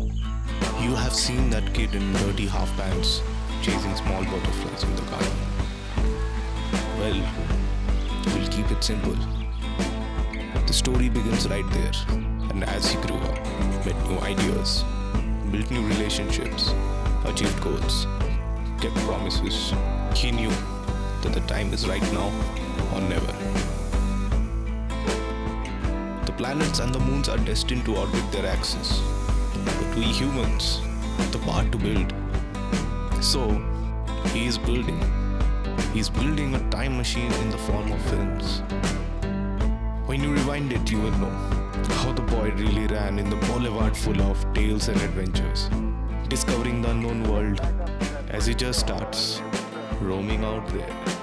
You have seen that kid in dirty half pants chasing small butterflies in the garden. Well, we'll keep it simple. The story begins right there, and as he grew up, met new ideas, built new relationships, achieved goals, kept promises, he knew that the time is right now or never. The planets and the moons are destined to orbit their axis, but we humans have the power to build. So, he is building. He's building a time machine in the form of films. When you rewind it, you will know how the boy really ran in the boulevard full of tales and adventures, discovering the unknown world as he just starts roaming out there.